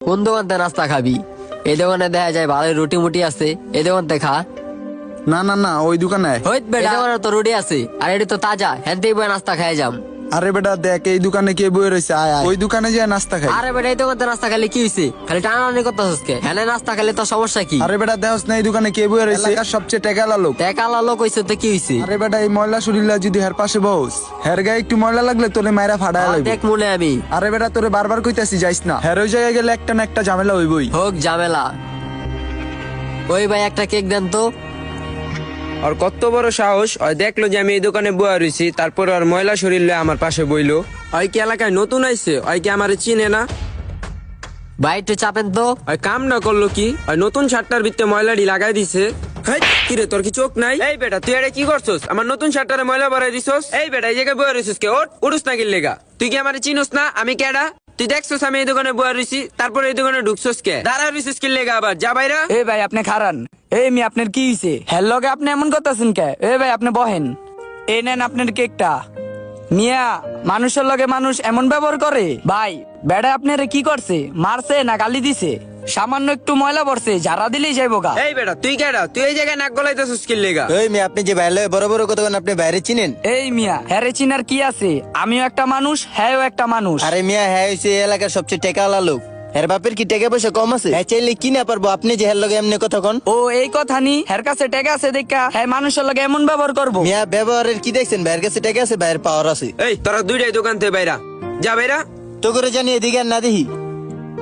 কোন দোকান থেকে নাস্তা খাবি? এই দোকানে দেখা যায় ভালো রুটি মুটি আছে, এই দোকান থেকে খা। না না না, ওই দোকানে। হইত বেটা, এই দোকানে তো রুটি আছে আর এটি তো তাজা, হ্যান থেকে বয়ে নাস্তা খাই যাম। আরে বেটা দেখ, এই দোকানে কে বয়ে রয়েছে, আয় আয় ওই দোকানে যায় নাস্তা খাই। আরে বেটা, এই দোকান থেকে নাস্তা খালি কি হয়েছে? খালি টানাটানি করতেছিস কে? হ্যাঁ নাস্তা খেলে তো সমস্যা কি? আরে বেটা দেখছ না এই দোকানে কে বয়ে রয়েছে? এলাকার সবচেয়ে টেকালা লোক। টাকা লোক হয়েছে তো কি হয়েছে? আরে বেটা এই ময়লা শরীরলা যদি হের পাশে বস, হের গায়ে একটু ময়লা লাগলে তোরে মায়েরা ফাড়ায় লাগবে। দেখ মনে আমি। আরে বেটা তোরে বারবার কইতাছি যাইস না, হের ওই জায়গায় গেলে একটা না একটা ঝামেলা হইবই। হোক ঝামেলা। ওই ভাই একটা কেক দেন তো। আর কত বড় সাহস, ওই দেখলো যে আমি এই দোকানে বয়া রয়েছি, তারপর আর ময়লা শরীর লয়ে আমার পাশে বইলো। ওই কি এলাকায় নতুন আইছে? ওই কি আমার চিনে না? ভাই একটু চাপেন তো। ওই কাম না করলো কি? ওই নতুন শার্টটার ভিতরে ময়লাটি লাগাই দিছে। হেই, কিরে তোর কি চোখ নাই? এই বেটা তুই এটা কি করছস? আমার নতুন শার্টটারে ময়লা ভরাই দিছস। এই বেটা এই জায়গায় বয়া রইছিস কে? ওঠ, উড়ুস না কি লেগা? তুই কি আমার চিনোস না? আমি কেডা? তুই দেখছস আমি এই দোকানে বয়া রইছি, তারপর এই দোকানে ঢুকছস কে? দাঁড়া রইছিস কি লেগা? আবার যা বাইরা। এই ভাই আপনি খারান। এই মি আপনার কি হইছে? হ্যাঁ লগে আপনি এমন করতেছেন কে? এই ভাই আপনি বহেন, এই নেন আপনার কেকটা। মিয়া মানুষের লগে মানুষ এমন ব্যবহার করে? ভাই বেড়া আপনারে কি করছে? মারছে না গালি দিছে? সামান্য একটু ময়লা পড়ছে, ঝাড়া দিলেই যাইবো গা। এই বেটা তুই কেডা? তুই এই জায়গায় নাক গলাইতেছস কি লেগা? ওই মেয়ে, আপনি যে বাইরে বড় বড় কথা বলেন, আপনি বাইরে চিনেন? এই মিয়া হ্যারে চিনার কি আছে? আমিও একটা মানুষ, হ্যাঁও একটা মানুষ। আরে মিয়া, হ্যাঁ হইছে এই এলাকার সবচেয়ে টেকাওয়ালা লোক। এর বাপের কি টাকা পয়সা কম আছে? হ্যাঁ চাইলে কি না পারবো? আপনি যে হের লগে এমনি কথা কন। ও এই কথা নি, হের কাছে টেকা আছে দেখা হ্যাঁ মানুষের লগে এমন ব্যবহার করবো? মিয়া ব্যবহারের কি দেখছেন? বাইরের কাছে টাকা আছে, বাইরের পাওয়ার আছে। এই তোরা দুইটাই দোকান থেকে বাইরা যা, বাইরা। তো করে জানি এদিকে আর না দেখি।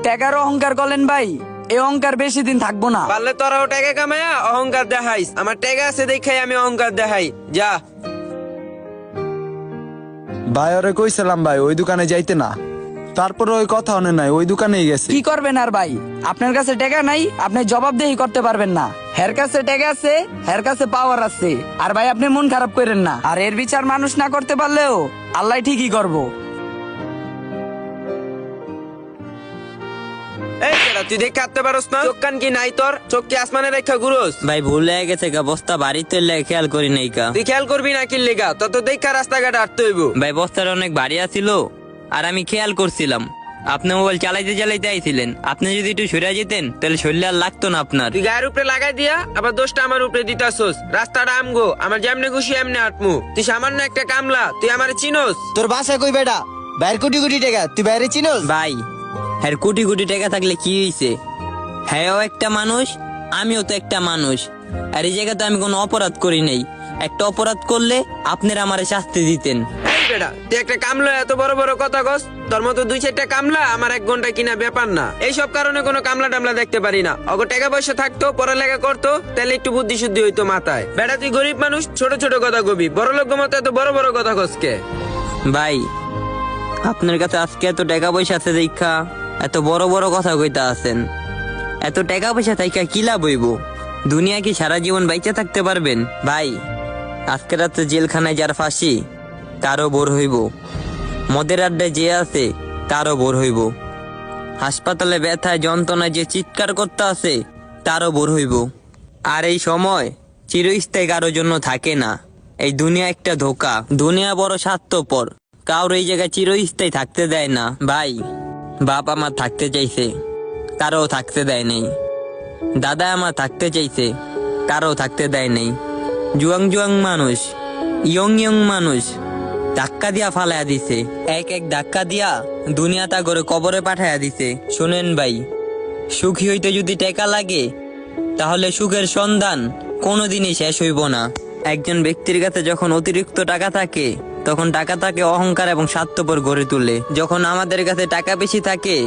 টেকার অহংকার করলেন ভাই, এই অহংকার বেশি দিন থাকবো না। পারলে তোরাও টাকা কামায়া অহংকার দেখাইস। আমার টাকা আছে দেখাই আমি অহংকার দেখাই, যা। ভাই ওরে কইছিলাম ভাই ওই দোকানে যাইতে না, তারপরে ওই কথা অনে নাই, ওই দোকানেই গেছে। কি করবেন আর ভাই? আপনার কাছে টাকা নাই, আপনি জবাবদেহি করতে পারবেন না। হের কাছে টাকা আছে, হের কাছে পাওয়ার আছে। আর ভাই আপনি মন খারাপ করেন না, আর এর বিচার মানুষ না করতে পারলেও আল্লাহ ঠিকই করবো। এই বেটা তুই দেখে কাটতে পারস না? চোখ কান কি নাই তোর? চোখ কি আসমানে রেখা ঘুরোস? ভাই ভুল হয়ে গেছে গা, বস্তা বাড়িতে খেয়াল করি নাই কা। তুই খেয়াল করবি না কি লেগা? তত দেখা রাস্তাঘাট হাঁটতে হইব। ভাই বস্তাটা অনেক ভারী আছিল আর আমি খেয়াল করছিলাম। আপনি মোবাইল চালাইতে চালাইতে আইছিলেন, আপনি যদি একটু সরে যেতেন তাহলে শরীরে আর লাগতো না আপনার। তুই গায়ের উপরে লাগাই দিয়া আবার দোষটা আমার উপরে দিতাছস। রাস্তাটা আমগো, আমার যেমনে খুশি এমনি হাঁটমু। তুই সামান্য একটা কামলা, তুই আমারে চিনোস? তোর বাসা কই বেটা? বাইরে কোটি কোটি টাকা, তুই বাইরে চিনোস? ভাই হ্যাঁ কোটি কোটি টাকা থাকলে কি হয়েছে? হ্যাঁও একটা মানুষ, আমিও তো একটা মানুষ। আর এই জায়গাতে আমি কোনো অপরাধ করি নাই। একটা অপরাধ করলে আপনারা আমারে শাস্তি দিতেন। এই বেটা তুই একটা কামলা এত বড় বড় কথা কস? তোর মতো দুই চারটা কামলা আমার 1 ঘন্টা কিনা ব্যাপার না। এইসব কারণে কোনো কামলা টামলা দেখতে পারি না। অগো টাকা পয়সা থাকতো, পড়ালেখা করতো, তাহলে একটু বুদ্ধি শুদ্ধি হইতো মাথায়। বেটা তুই গরিব মানুষ, ছোট ছোট কথা কবি, বড় লোক মতো এত বড় বড় কথা কসকে? ভাই আপনার কাছে আজকে এত টাকা পয়সা আছে দেখা এত বড় বড় কথা কইতা আছেন। এত টাকা পয়সা থাইকা কি লাভ হইব? দুনিয়া কি সারা জীবন বাইচা থাকতে পারবেন? ভাই আজকে রাতে জেলখানায় যার ফাঁসি তারও বোর হইব, মদের আড্ডায় যে আছে তারও বোর হইব, হাসপাতালে ব্যথায় যন্ত্রণায় যে চিৎকার করতে আছে তারও বোর হইব। আর এই সময় চিরস্থায়ী কারোর জন্য থাকে না। এই দুনিয়া একটা ধোঁকা, দুনিয়া বড় স্বার্থপর, কারোর এই জায়গায় চিরস্থায়ী থাকতে দেয় না। ভাই বাপ আমার থাকতে চাইছে, কারো থাকতে দেয় নাই। দাদা আমার থাকতে চাইছে, কারো থাকতে দেয় নাই। জুয়াং জুয়াং মানুষ, ইয়ং ইয়ং মানুষ ধাক্কা দিয়া ফালাইয়া দিছে। এক এক ধাক্কা দিয়া দুনিয়া তা করে কবরে পাঠাইয়া দিছে। শুনেন ভাই, সুখী হইতে যদি টাকা লাগে তাহলে সুখের সন্ধান কোনোদিনই শেষ হইব না। একজন ব্যক্তির কাছে যখন অতিরিক্ত টাকা থাকে তখন টাকা তাকে অহংকার এবং স্বার্থপর গড়ে তোলে। যখন আমাদের কাছে টাকা বেশি থাকে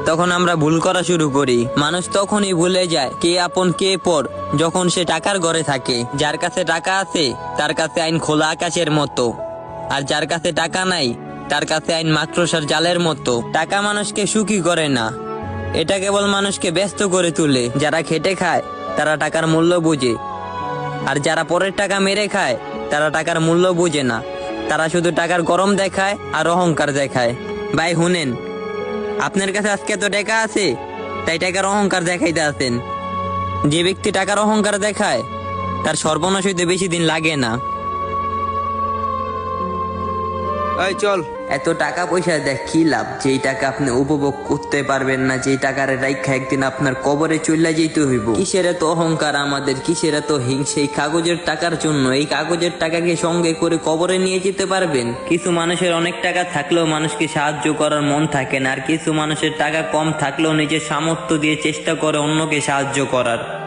তখন আমরা ভুল করা শুরু করি। মানুষ তখনই ভুলে যায় কে আপন কে পর যখন সে টাকার ঘরে থাকে। যার কাছে টাকা আছে তার কাছে আইন খোলা আকাশের মতো, আর যার কাছে টাকা নাই তার কাছে আইন মাকড়সার জালের মতো। টাকা মানুষকে সুখী করে না, এটা কেবল মানুষকে ব্যস্ত করে তোলে। যারা খেটে খায় তারা টাকার মূল্য বুঝে, আর যারা পরের টাকা মেরে খায় তারা টাকার মূল্য বুঝে না। তারা শুধু টাকার গরম দেখায় আর অহংকার দেখায়। ভাই শুনেন, আপনার কাছে আজকে এত টাকা আছে তাই টাকার অহংকার দেখাইতে আছেন। যে ব্যক্তি টাকার অহংকার দেখায় তার সর্বনাশ হইতে বেশি দিন লাগে না। এই চল এত টাকা পয়সা দেখ কি লাভ, যেই টাকা আপনি উপভোগ করতে পারবেন না, যেই টাকার রাইখা একদিন আপনার কবরে চলে যেতে হইব। কিসের এত অহংকার আমাদের, কিসের এত হিংসে এই কাগজের টাকার জন্য? এই কাগজের টাকাকে সঙ্গে করে কবরে নিয়ে যেতে পারবেন? কিছু মানুষের অনেক টাকা থাকলেও মানুষকে সাহায্য করার মন থাকে না, আর কিছু মানুষের টাকা কম থাকলেও নিজের সামর্থ্য দিয়ে চেষ্টা করে অন্যকে সাহায্য করার।